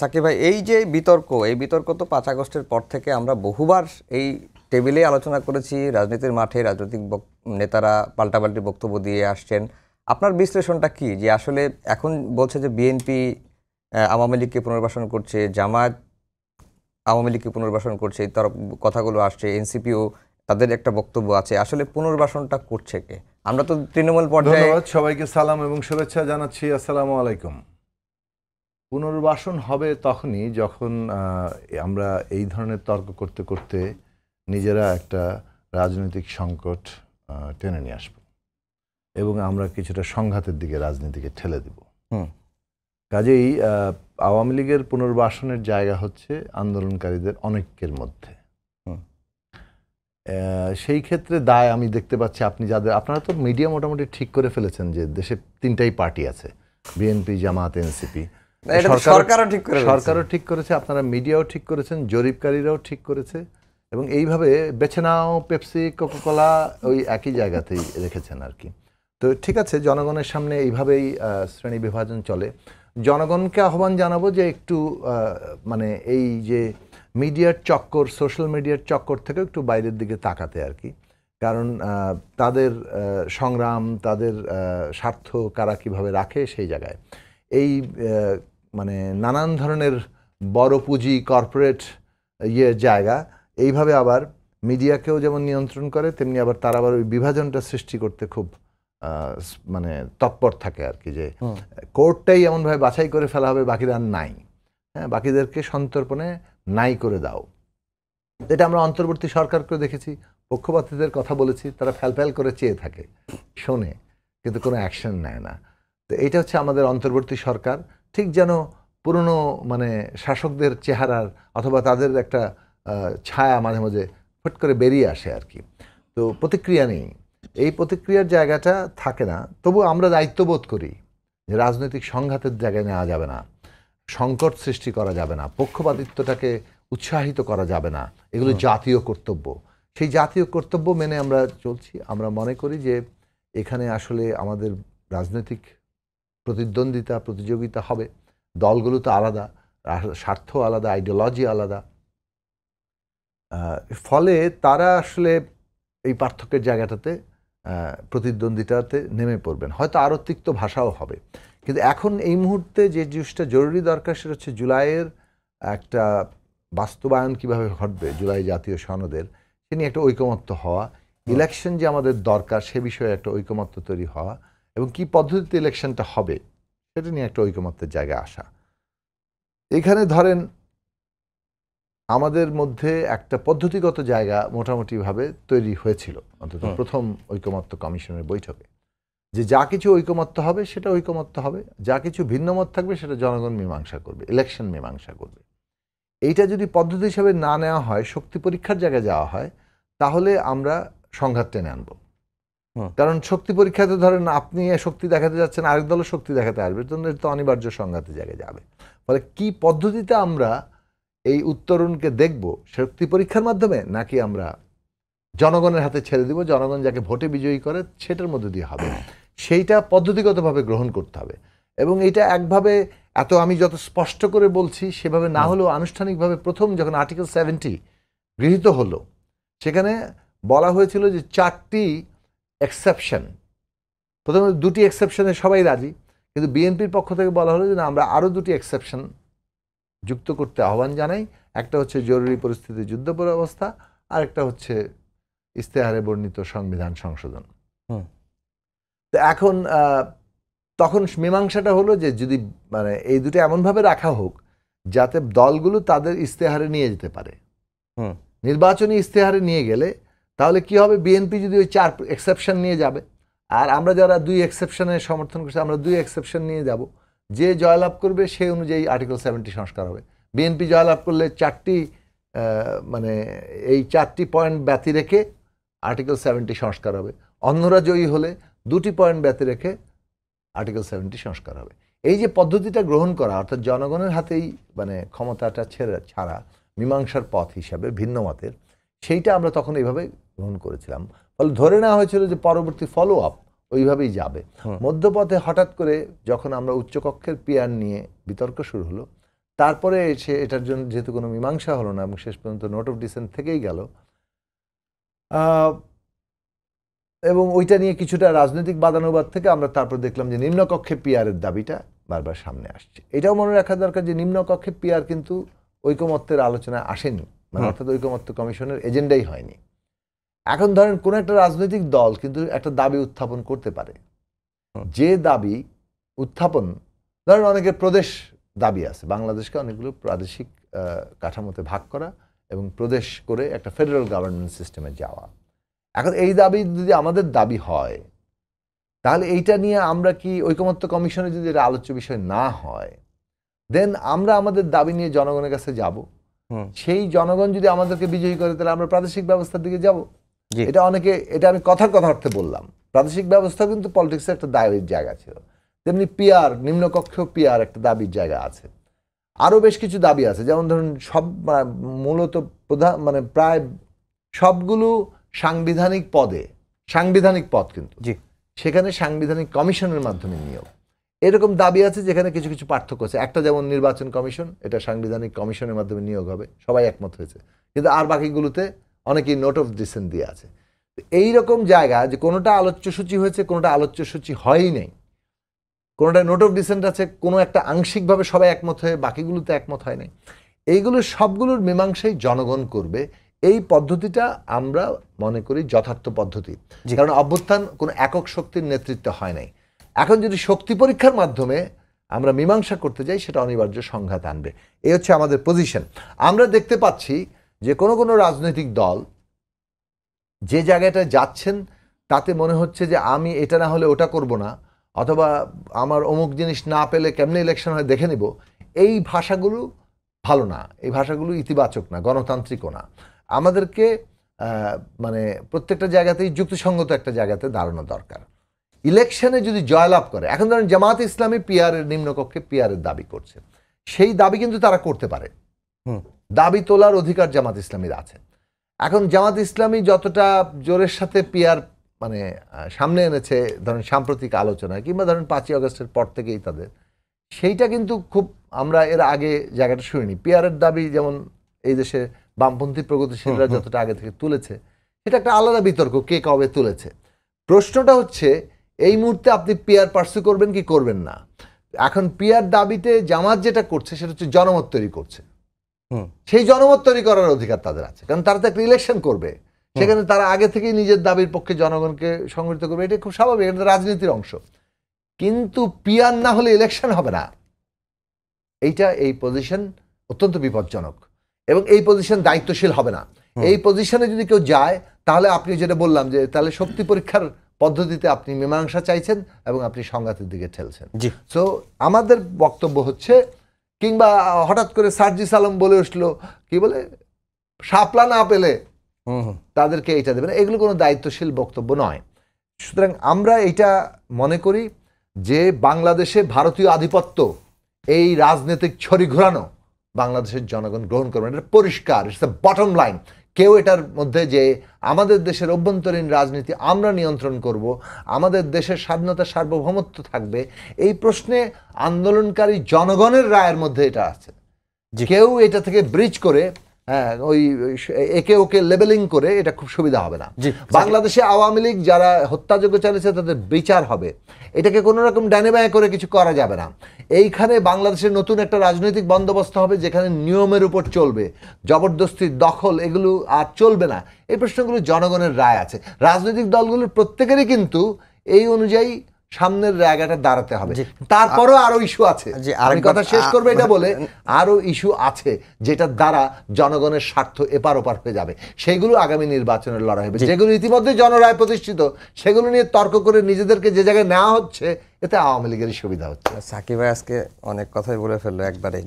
সাকিব ভাই, এই বিতর্ক তো 5 আগস্টের পর থেকে আমরা বহুবার এই টেবিলে আলোচনা করেছি। রাজনীতির মাঠে রাজনৈতিক নেতারা পাল্টাপাল্টি বক্তব্য দিয়ে আসছেন। আপনার বিশ্লেষণটা কি যে আসলে এখন বলছে যে বিএনপি আওয়ামী লীগকে পুনর্বাসন করছে, জামায়াত আওয়ামী লীগকে পুনর্বাসন করছে, এই তরফ কথাগুলো আসছে, এনসিপিও তাদের একটা বক্তব্য আছে। আসলে পুনর্বাসনটা করছে কে? আমরা তো তৃণমূল পর্যায়ে। ধন্যবাদ সবাইকে, সালাম এবং শুভেচ্ছা জানাচ্ছি। আসসালামু আলাইকুম। পুনর্বাসন হবে তখনই যখন আমরা এই ধরনের তর্ক করতে করতে নিজেরা একটা রাজনৈতিক সংকট টেনে নিয়ে আসব এবং আমরা কিছুটা সংঘাতের দিকে রাজনীতিকে ঠেলে দেব। কাজেই আওয়ামী লীগের পুনর্বাসনের জায়গা হচ্ছে আন্দোলনকারীদের অনেকের মধ্যে। সেই ক্ষেত্রে দায় আমি দেখতে পাচ্ছি আপনারা তো মিডিয়া মোটামুটি ঠিক করে ফেলেছেন যে দেশে 3টাই পার্টি আছে, বিএনপি, জামায়াত, এনসিপি। সরকারও ঠিক করেছে, আপনারা মিডিয়াও ঠিক করেছেন, জরিপকারীরাও ঠিক করেছে এবং এইভাবে বেছে নাও পেপসি, কোকাকোলা ওই একই জায়গাতেই রেখেছেন আর কি। তো ঠিক আছে, জনগণের সামনে এইভাবেই শ্রেণী বিভাজন চলে। জনগণকে আহ্বান জানাবো যে একটু মানে এই যে মিডিয়ার চক্কর, সোশ্যাল মিডিয়ার চক্কর থেকে একটু বাইরের দিকে তাকাতে আর কি। কারণ তাদের সংগ্রাম, তাদের স্বার্থ কারা কীভাবে রাখে সেই জায়গায় এই মানে নানান ধরনের বড় পুঁজি কর্পোরেট জায়গা এইভাবে আবার মিডিয়াকেও যেমন নিয়ন্ত্রণ করে, তেমনি আবার তারা আবার ওই বিভাজনটা সৃষ্টি করতে খুব মানে তৎপর থাকে আর কি। যে কোর্টটাই এমনভাবে বাছাই করে ফেলা হবে, বাকিরা নাই, হ্যাঁ, বাকিদেরকে সন্তর্পণে নাই করে দাও। এটা আমরা অন্তর্বর্তী সরকারকেও দেখেছি, পক্ষপাতীদের কথা বলেছি, তারা ফ্যাল করে চেয়ে থাকে, শোনে, কিন্তু কোনো অ্যাকশন নেয় না। তো এইটা হচ্ছে আমাদের অন্তর্বর্তী সরকার। ঠিক যেন পুরনো মানে শাসকদের চেহারার অথবা তাদের একটা ছায়া মাঝে মাঝে ফট করে বেরিয়ে আসে আর কি। তো প্রতিক্রিয়া নেই, এই প্রতিক্রিয়ার জায়গাটা থাকে না। তবু আমরা দায়িত্ববোধ করি যে রাজনৈতিক সংঘাতের জায়গায় নেওয়া যাবে না, সংকট সৃষ্টি করা যাবে না, পক্ষপাতিত্বটাকে উৎসাহিত করা যাবে না। এগুলো জাতীয় কর্তব্য। সেই জাতীয় কর্তব্য মেনে আমরা চলছি। আমরা মনে করি যে এখানে আসলে আমাদের রাজনৈতিক প্রতিদ্বন্দ্বিতা, প্রতিযোগিতা হবে, দলগুলো তো আলাদা, স্বার্থ আলাদা, আইডিওলজি আলাদা, ফলে তারা আসলে এই পার্থক্যের জায়গাটাতে প্রতিদ্বন্দ্বিতাতে নেমে পড়বেন। হয়তো আরও তিক্ত ভাষাও হবে, কিন্তু এখন এই মুহূর্তে যে জিনিসটা জরুরি দরকার সেটা হচ্ছে জুলাইয়ের একটা বাস্তবায়ন কিভাবে ঘটবে, জুলাই জাতীয় সনদের, সে নিয়ে একটা ঐকমত্য হওয়া, ইলেকশন যে আমাদের দরকার সে বিষয়ে একটা ঐকমত্য তৈরি হওয়া এবং কি পদ্ধতিতে ইলেকশনটা হবে সেটা নিয়ে একটা ঐকমত্যের জায়গায় আসা। এখানে ধরেন আমাদের মধ্যে একটা পদ্ধতিগত জায়গা মোটামুটিভাবে তৈরি হয়েছিল, অন্তত প্রথম ঐকমত্য কমিশনের বৈঠকে, যে যা কিছু ঐকমত্য হবে সেটা ঐকমত্য হবে, যা কিছু ভিন্নমত থাকবে সেটা জনগণ মীমাংসা করবে, ইলেকশন মীমাংসা করবে। এইটা যদি পদ্ধতি হিসাবে না নেওয়া হয়, শক্তি পরীক্ষার জায়গায় যাওয়া হয়, তাহলে আমরা সংঘাত টেনে আনবো। কারণ শক্তি পরীক্ষাতে ধরেন আপনি শক্তি দেখাতে যাচ্ছেন, আরেক দলও শক্তি দেখাতে আসবে, তো অনিবার্য সংঘাতের জায়গায় যাবে। ফলে কি পদ্ধতিতে আমরা এই উত্তরণকে দেখব, শক্তি পরীক্ষার মাধ্যমে নাকি আমরা জনগণের হাতে ছেড়ে দিব, জনগণ যাকে ভোটে বিজয়ী করে সেটার মধ্যে দিয়ে হবে, সেইটা পদ্ধতিগতভাবে গ্রহণ করতে হবে। এবং এটা একভাবে এত আমি যত স্পষ্ট করে বলছি সেভাবে না হলেও আনুষ্ঠানিকভাবে প্রথম যখন আর্টিকেল 70 গৃহীত হলো, সেখানে বলা হয়েছিল যে 4টি এক্সেপশন, প্রথমে 2টি এক্সেপশনে সবাই রাজি, কিন্তু বিএনপির পক্ষ থেকে বলা হলো যে না, আমরা আরও 2টি এক্সেপশন যুক্ত করতে আহ্বান জানাই। একটা হচ্ছে জরুরি পরিস্থিতি, যুদ্ধপর অবস্থা, আর একটা হচ্ছে ইস্তেহারে বর্ণিত সংবিধান সংশোধন। তো এখন তখন মীমাংসাটা হলো যে যদি মানে এই দুটো এমনভাবে রাখা হোক যাতে দলগুলো তাদের ইস্তেহারে নিয়ে যেতে পারে। নির্বাচনী ইস্তেহারে নিয়ে গেলে তাহলে কি হবে, বিএনপি যদি ওই 4 এক্সেপশন নিয়ে যাবে, আর আমরা যারা 2 এক্সেপশনের সমর্থন করছি আমরা 2 এক্সেপশন নিয়ে যাব, যে জয়লাভ করবে সেই অনুযায়ী আর্টিকেল 70 সংস্কার হবে। বিএনপি জয়লাভ করলে 4টি মানে এই 4টি পয়েন্ট ব্যতি রেখে আর্টিকেল 70 সংস্কার হবে, অন্যরা জয়ী হলে 2টি পয়েন্ট ব্যতি রেখে আর্টিকেল 70 সংস্কার হবে। এই যে পদ্ধতিটা গ্রহণ করা, অর্থাৎ জনগণের হাতেই মানে ক্ষমতাটা ছাড়া মীমাংসার পথ হিসাবে ভিন্ন মতের, সেইটা আমরা তখন এইভাবে গ্রহণ করেছিলাম। ফলে ধরে নেওয়া হয়েছিল যে পরবর্তী ফলো আপ ওইভাবেই যাবে। মধ্যপথে হঠাৎ করে যখন আমরা উচ্চকক্ষের পিয়ার নিয়ে বিতর্ক শুরু হলো, তারপরে সে এটার জন্য যেহেতু কোনো মীমাংসা হলো না এবং শেষ পর্যন্ত নোট অফ ডিসেন্ট থেকেই গেল, এবং ওইটা নিয়ে কিছুটা রাজনৈতিক বাদানুবাদ থেকে আমরা তারপর দেখলাম যে নিম্নকক্ষে পিআরের দাবিটা বারবার সামনে আসছে। এটাও মনে রাখা দরকার যে নিম্নকক্ষে পিআর কিন্তু ঐকমত্যের আলোচনায় আসেনি, মানে অর্থাৎ ঐকমত্য কমিশনের এজেন্ডাই হয়নি। এখন ধরেন কোন একটা রাজনৈতিক দল কিন্তু একটা দাবি উত্থাপন করতে পারে, যে দাবি উত্থাপন, ধরেন অনেকের প্রদেশ দাবি আছে, বাংলাদেশকে অনেকগুলো প্রাদেশিক কাঠামোতে ভাগ করা এবং প্রদেশ করে একটা ফেডারেল গভর্নমেন্ট সিস্টেমে যাওয়া। এখন এই দাবি যদি আমাদের দাবি হয়, তাহলে এইটা নিয়ে আমরা কি ঐকমত্য কমিশনে যদি এটা আলোচ্য বিষয় না হয়, দেন আমরা আমাদের দাবি নিয়ে জনগণের কাছে যাব। সেই জনগণ যদি আমাদেরকে বিজয়ী করে, তাহলে আমরা প্রাদেশিক ব্যবস্থার দিকে যাব। এটা এটা আমি কথার অর্থে বললাম। প্রাদেশিক ব্যবস্থা কিন্তু পলিটিক্সের একটা দাবির জায়গা ছিল, তেমনি পিআর, নিম্নকক্ষেও পিআর একটা দাবির জায়গা আছে। আরও বেশ কিছু দাবি আছে, যেমন ধরুন মূলত মানে প্রায় সবগুলো সাংবিধানিক পদ কিন্তু সেখানে সাংবিধানিক কমিশনের মাধ্যমে নিয়োগ, এরকম দাবি আছে যেখানে কিছু কিছু পার্থক্য আছে। একটা যেমন নির্বাচন কমিশন, এটা সাংবিধানিক কমিশনের মাধ্যমে নিয়োগ হবে, সবাই একমত হয়েছে, কিন্তু আর বাকিগুলোতে অনেকেই নোট অফ ডিসেন্ট দিয়ে আছে। এইরকম জায়গা যে কোনোটা আলোচ্য সূচি হয়েছে, কোনোটা আলোচ্য সূচি হয়ই নাই, কোনোটা নোট অফ ডিসেন্ট আছে, কোনো একটা আংশিকভাবে সবাই একমত হয়ে বাকিগুলোতে একমত হয় নাই, এইগুলো সবগুলোর মীমাংসাই জনগণ করবে। এই পদ্ধতিটা আমরা মনে করি যথার্থ পদ্ধতি, কারণ অভ্যুত্থান কোনো একক শক্তির নেতৃত্বে হয় নাই। এখন যদি শক্তি পরীক্ষার মাধ্যমে আমরা মীমাংসা করতে যাই, সেটা অনিবার্য সংঘাত আনবে। এই হচ্ছে আমাদের পজিশন। আমরা দেখতে পাচ্ছি যে কোনো কোনো রাজনৈতিক দল যে জায়গাটা যাচ্ছেন, তাতে মনে হচ্ছে যে আমি এটা না হলে ওটা করব না, অথবা আমার অমুক জিনিস না পেলে কেমনে ইলেকশন হয় দেখে নিব। এই ভাষাগুলো ভালো না, এই ভাষাগুলো ইতিবাচক না, গণতান্ত্রিকও না। আমাদেরকে মানে প্রত্যেকটা জায়গাতেই যুক্তিসঙ্গত একটা জায়গাতে দাঁড়ানো দরকার। ইলেকশনে যদি জয়লাভ করে, এখন ধরেন জামাত ইসলামী পিআরের নিম্নকক্ষে পিআরের দাবি করছে, সেই দাবি কিন্তু তারা করতে পারে, দাবি তোলার অধিকার জামাত ইসলামীর আছে। এখন জামাত ইসলামী যতটা জোরের সাথে পিআর মানে সামনে এনেছে ধরেন সাম্প্রতিক আলোচনায়, কিংবা ধরেন 5ই আগস্টের পর থেকেই তাদের, সেইটা কিন্তু খুব আমরা এর আগে জায়গাটা শুনিনি। পিআরের দাবি যেমন এই দেশে বামপন্থী প্রগতিশীলরা যতটা আগে থেকে তুলেছে, সেটা একটা আলাদা বিতর্ক, কে কবে তুলেছে। প্রশ্নটা হচ্ছে এই মুহূর্তে আপনি পিআর পার্সু করবেন কি করবেন না। এখন পিআর দাবিতে জামাত যেটা করছে সেটা হচ্ছে জনমত তৈরি করছে, সেই জনমত তৈরি করার অধিকার তাদের আছে, কারণ তারা তো একটা ইলেকশন করবে, সেখানে তারা আগে থেকেই নিজের দাবির পক্ষে জনগণকে সংগঠিত করবে, এটা খুব স্বাভাবিক, এটা রাজনীতির অংশ। কিন্তু পিআর না হলে ইলেকশন হবে না, এই পজিশন অত্যন্ত বিপজ্জনক, এবং এই পজিশন দায়িত্বশীল হবে না। এই পজিশনে যদি কেউ যায়, তাহলে আপনি যেটা বললাম যে তাহলে শক্তি পরীক্ষার পদ্ধতিতে আপনি মীমাংসা চাইছেন এবং আপনি সংঘাতের দিকে ঠেলছেন। সো আমাদের বক্তব্য হচ্ছে, কিংবা হঠাৎ করে সার্জিস আলম বলে উঠলো, কি বলে, শাপলা না পেলে তাদেরকে এটা দেবে না, এগুলো কোনো দায়িত্বশীল বক্তব্য নয়। সুতরাং আমরা এটা মনে করি যে বাংলাদেশে ভারতীয় আধিপত্য, এই রাজনৈতিক ছড়ি ঘোরানো বাংলাদেশের জনগণ গ্রহণ করবে, এটা পরিষ্কার, ইটস দ্য বটম লাইন। কেউ এটার মধ্যে যে আমাদের দেশের অভ্যন্তরীণ রাজনীতি আমরা নিয়ন্ত্রণ করব, আমাদের দেশের স্বাধীনতা সার্বভৌমত্ব থাকবে, এই প্রশ্নে আন্দোলনকারী জনগণের রায়ের মধ্যে এটা আছে। কেউ এটা থেকে ব্রিজ করে ওই একে ওকে লেবেলিং করে এটা খুব সুবিধা হবে না। বাংলাদেশে আওয়ামী লীগ যারা হত্যাযজ্ঞ চালিয়েছে তাদের বিচার হবে, এটাকে কোনো রকম ডানে বাঁয়ে করে কিছু করা যাবে না। এইখানে বাংলাদেশের নতুন একটা রাজনৈতিক বন্দোবস্ত হবে যেখানে নিয়মের উপর চলবে, জবরদস্তি দখল এগুলো আর চলবে না। এই প্রশ্নগুলো জনগণের রায় আছে, রাজনৈতিক দলগুলোর প্রত্যেকেরই কিন্তু এই অনুযায়ী সামনের জায়গাটা দাঁড়াতে হবে। তারপরও আরো ইস্যু আছে, আমি কথা শেষ করবো এটা বলে, আরো ইস্যু আছে যেটার দ্বারা জনগণের স্বার্থ এপার ওপার হয়ে যাবে, সেগুলো আগামী নির্বাচনের লড়াই হবে। যেগুলো ইতিমধ্যে জনরায় প্রতিষ্ঠিত, সেগুলো নিয়ে তর্ক করে নিজেদেরকে যে জায়গায় নেওয়া হচ্ছে, এতে আওয়ামী লীগের সুবিধা হচ্ছে। সাকিব ভাই আজকে অনেক কথাই বলে ফেললো একবারে।